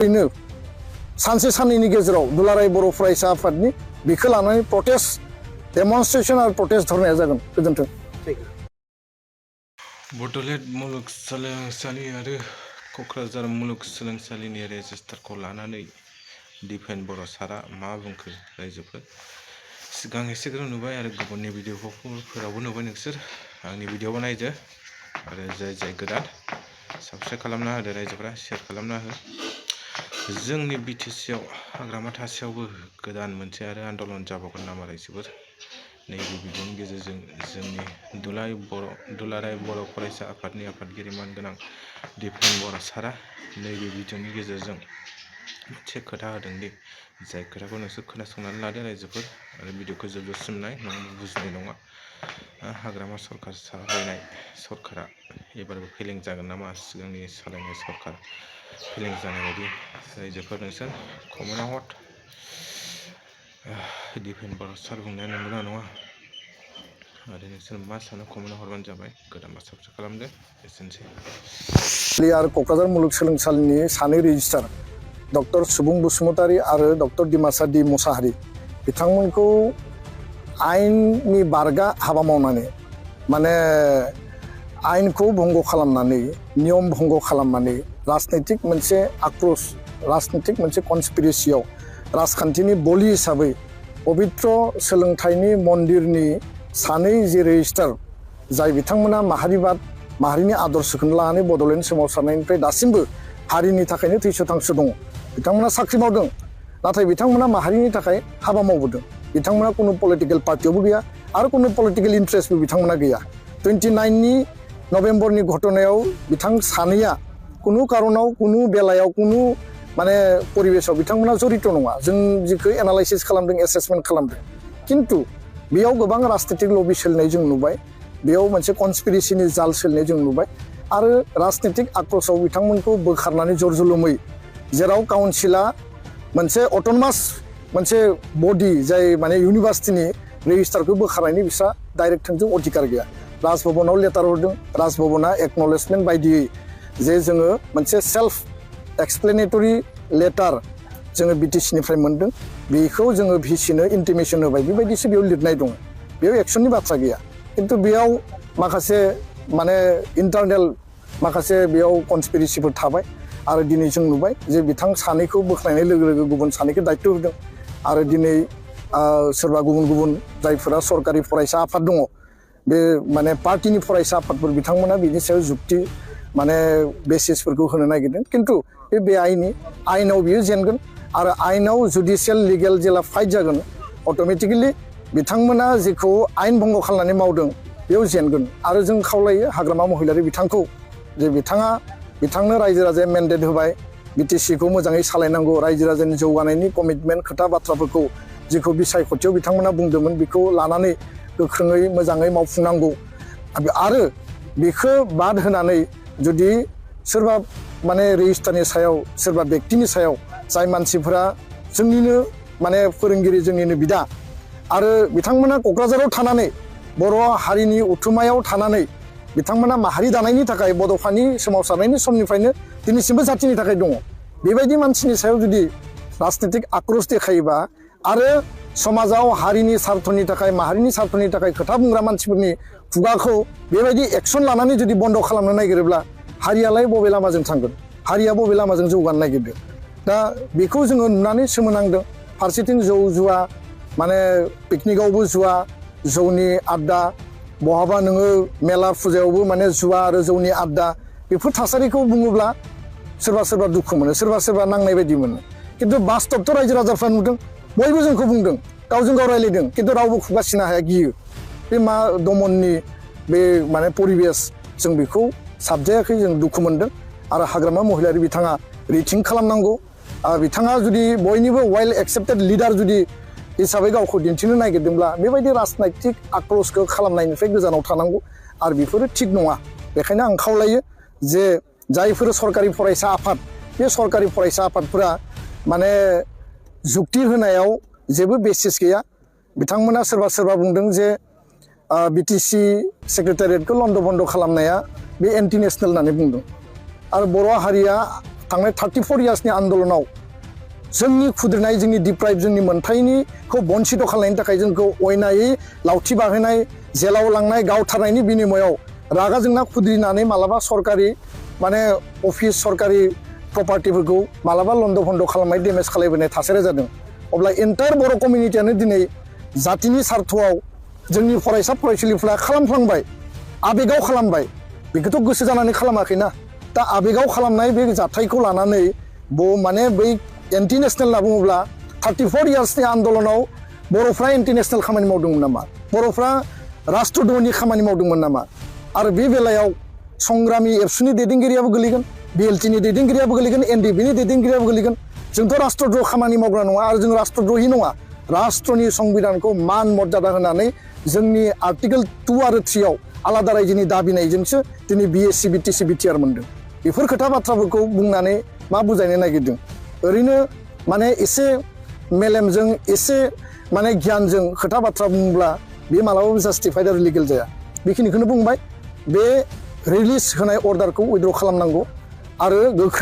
बेनो सानसे साननैनि गेजेराव दुलाराय बर' फरायसा आफादनि बेखौ लानानै प्रटेस्ट डेमनस्ट्रेशन आरो प्रटेस्ट धरनाया जागोन। गोजोन्थों। बड'लेण्ड मुलुगसोलोंसालि आरो क'क्राझार मुलुगसोलोंसालिनि रेजिस्टारखौ लानानै डिफेन बर' सारा मा बुंखो रायजोफोर? सिगां एसे गोरों नुबाय आरो गुबुननि भिडिअफोरावबो नुबाय नोंसोर। आंनि भिडिअबो नायदो आरो जाय गोदान साबस्क्राइब खालामना होदो रायजोफोरा, शेयार खालामना हो। जोंनि बिटिसिआव हाग्रामा थासेयावबो गोदान मोनसे आरो आन्दलन जाबावगोन नामा रायजोफोर? नैबे भिडिअनि गेजेरजों जोंनि दुलाराय बर' फरायसा आफादनि आफादगिरि मानगोनां डिफेन बर' सारा नैबे भिडिअनि गेजेरजों मोनसे खोथा होदों दि जाय खोथाखौ नोंसोर खोनासंनानै लादो रायजोफोर आरो भिडिअखौ जोबजासिम नाय, नङाबा बुजिनाय नङा। हाग्रामा सरकार सालायनाय सरकारा एबारबो फेलें जागोन नामा? सिगांनि सालायनाय सरकार फेलें जानाय बायदि रायजोफोर नोंसोर कमेन्टआव हर। डिफेन बर' सार बुंनाया नंगौना नङा आरो नोंसोर मा सानो कमेन्टआव हरबानो जाबाय। गोदानबा साबस्क्राइब खालामदो। एसेनोसै। आरो क'क्राझार मुलुगसोलोंसालिनि सानै रेजिस्ट्रार डक्टर सुबुं बसुमतारी आरो डक्टर डिमासा डि मुसाहारि बिथांमोनखौ आयेननि बारगा हाबा मावनानै माने आयेनखौ भंग खालामनानै नियम भंग खालामनानै राजनैतिक मोनसे आक्रोश, राजनैतिक मोनसे कनस्पिरेसियाव राजखान्थिनि बलि हिसाबै पबित्र सोलोंथाइनि मन्दिरनि सानै जे रेजिस्ट्रार जाय बिथांमोना माहारिबाद माहारिनि आदर्शखौनो लानानै बड'लेण्ड सोमावसारनायनिफ्राय दासिमबो हारिनि थाखायनो थैस' थांस' दङ। बिथांमोना साख्रि मावदों, नाथाय बिथांमोना माहारिनि थाखाय हाबा मावबोदों। बिथांमोना कुनु पलिटिकेल पार्टियावबो गैया आरो कुनु पलिटिकेल इन्ट्रेस्टबो बिथांमोना गैया। 29 नभेम्बरनि घटनायाव बिथां सानैया कुनु कारनाव कुनु बेलायाव कुनु माने परिबेसाव बिथांमोना जड़ित नङा। जों जिखौ एनालाइसिस खालामदों, एसेसमेन्ट खालामदों, खिन्थु बेयाव गोबां राजनैतिक लबि सोलिनाय जों नुबाय, बेयाव मोनसे कनस्पिरेसिनि जाल सोलिनाय जों नुबाय आरो राजनैतिक आक्रोशआव बिथांमोनखौ बोखारनानै जरजुलुमै जेराव काउन्सिला मोनसे अट'नमास मोनसे बडि जाय माने इउनिभार्सिटिनि रेजिस्टारखौ बोखारनायनि बिस्रा डाइरेक्ट थोंजों अधिकार गैया। राजभबनाव लेटार हरदों, राजभबना एक्न'लेजमेन्ट बायदियै जे जोङो मोनसे सेल्फ एक्सप्लेनेटरि लेटार जोङो बिटिसिनिफ्राय मोन्दों, बेखौ जोङो भिसिनो इन्टिमेसन होबाय, बेबायदिसो बेयाव लिरनाय दङ। बेयाव एक्सननि बाथ्रा गैया। खिन्थु बेयाव माखासे माने इन्टारनेल माखासे बेयाव कनस्पिरेसिफोर थाबाय आरो दिनै जों नुबाय जे बिथां सानैखौ बोख्लायनाय लोगो लोगो गुबुन सानैखौ दायित्व होदों आरो दिनै सोरबा गुबुन जायफोरा सरकारि फरायसा आफाद दङ, बे माने पार्टिनि फरायसा आफादफोर बिथांमोना बिनि सायाव जुक्ति माने बेसिसफोरखौ होनो नागिरदों। खिन्थु बे आयेनाव बियो जेनगोन आरो आयेनाव जुडिसियेल लिगेल जेला फाइट जागोन, अट'मेटिकेलि बिथांमोना जेखौ आयेन भंग खालामनानै मावदों बेयाव जेनगोन। आरो जों खावलायो हाग्रामा महिलारि बिथांखौ जे बिथांनो रायजो राजाया मेन्डेट होबाय, बिटिसिखौ मोजाङै सालायनांगौ, रायजो राजानि जौगानायनि कमिटमेन्ट खोथा बाथ्राफोरखौ जेखौ बिसायख'थियाव बिथांमोना बुंदोंमोन बेखौ लानानै गोख्रोङै मोजाङै मावफुंनांगौ। आरो बेखौ बाद होनानै जुदि सोरबा माने रेजिस्टारनि सायाव सोरबा बेक्तिनि सायाव जाय मानसिफोरा जोंनिनो माने फोरोंगिरि, जोंनिनो बिदा आरो बिथांमोना क'क्राझाराव थानानै बर' हारिनि उथुमायाव थानानै बिथांमोना माहारि दानायनि थाखाय बड'फानि सोमावसारनायनि समनिफ्रायनो दिनैसिमबो जाथिनि थाखाय दङ। बेबायदि मानसिनि सायाव जुदि राजनैतिक आक्रोश देखायोबा आरो समाजाव हारिनि सार्थनि थाखाय माहारिनि सार्थनि थाखाय खोथा बुंग्रा मानसिफोरनि खुगाखौ बेबायदि एक्सन लानानै जुदि बन्द खालामनो नागिरोब्ला हारियालाय बबे लामाजों थांगोन? हारिया बबे लामाजों जौगानो नागिरदों? दा बेखौ जोङो नुनानै सोमोनांदों। फारसेथिं जौ जुवा, माने पिकनिकआवबो जुवा, जौनि आड्डा, बहाबा नोङो मेला फुजायावबो माने जुवा आरो जौनि आड्डा, बेफोर थासारिखौ बुङोब्ला सोरबा दुखु मोनो, सोरबा नांनाय बायदि मोनो। खिन्थु बास्तबथ' रायजो राजाफ्रा नुदों, बयबो जोंखौ बुंदों, गावजों गाव रायलायदों, खिन्थु रावबो खुगा सिनो हाया, गियो। बे मा दमननि बे माने परिबेस, जों बेखौ साबजायाखै, जों दुखु मोनदों। आरो हाग्रामा महिलारि बिथाङा रिथिं खालामनांगौ। बिथाङा जुदि बयनिबो वेल एक्सेप्टेड लिडार जुदि हिसाबै गावखौ दिन्थिनो नागिरदोंब्ला बेबायदि राजनैतिक आक्रोशखौ खालामनायनिफ्राय गोजानाव थानांगौ आरो बेफोरो थिग नङा। बेखायनो आं खावलायो जे जायफोर सरकारि फरायसा आफाद, बे सरकारि फरायसा आफादफोरा माने जुक्ति होनायाव जेबो बेसिस गैया। बिथांमोना सोरबा बुंदों जे बिटिसि सेक्रेटारियेटखौ लन्ड' बन्द' खालामनाया बे एन्टि नेसनेल होननानै बुंदों। आरो बर' हारिया थांनाय 34 इयार्सनि आन्दलनाव जोंनि खुद्रिनाय जोंनि डिप्राइभ जोंनि मोनथायनिखौ बन्सित खालामनायनि थाखाय जोंखौ अयनायै लावथि बाहायनाय जेलाव लांनाय गावथारनायनि बिनिमयाव रागा जोंना खुद्रिनानै मालाबा सरकारि माने अफिस सरकारि प्रपार्टिफोरखौ मालाबा लन्द' भन्द' खालामनाय डेमेज खालामबोनाय थासारिया जादों अब्ला एन्टायार बर' कमिउनिटियानो दिनै जातिनि सार्थआव जोंनि फरायसा फरायसुलिफ्रा खालामफ्लांबाय आबेगाव खालामबाय बेखौथ' गोसो जानानै खालामाखैना दा आबेगाव खालामनाय बे जाथायखौ लानानै माने बै एन्टि नेसनेल होनना बुङोब्ला 34 इयार्सनि आन्दलनाव बर'फ्रा एन्टि नेसनेल खामानि मावदोंमोन नामा बर'फ्रा राष्ट्रद्रहनि खामानि मावदोंमोन नामा आरो बे बेलायाव संग्रामि एबसुनि दैदेनगिरियाबो गोलैगोन बिएलटिनि दैदेनगिरियाबो गोलैगोन एनडिबिनि दैदेनगिरियाबो गोलैगोन जोंथ' राष्ट्रद्रह खामानि मावग्रा नङा आरो जों राष्ट्रद्रहि नङा राष्ट्रनि संबिधानखौ मान मर्यादा होनानै जोंनि आर्टिकेल 2 आरो 3 आव आलादा रायजोनि दाबिनायजोंसो दिनै बिएससि बिटिसि बिटिआर मोनदों बेफोर खोथा बाथ्राफोरखौ बुंनानै मा बुजायनो नागिरदों ओरैनो माने एसे मेलेमजों एसे माने गियानजों खोथा बाथ्रा बुंब्ला बे मालाबाबो जास्टिफाइड आरो लिगेल जाया बेखिनिखौनो बुंबाय बे रिलिज होनाय अर्डारखौ उइथड्र खालामनांगौ आरो गोख्रै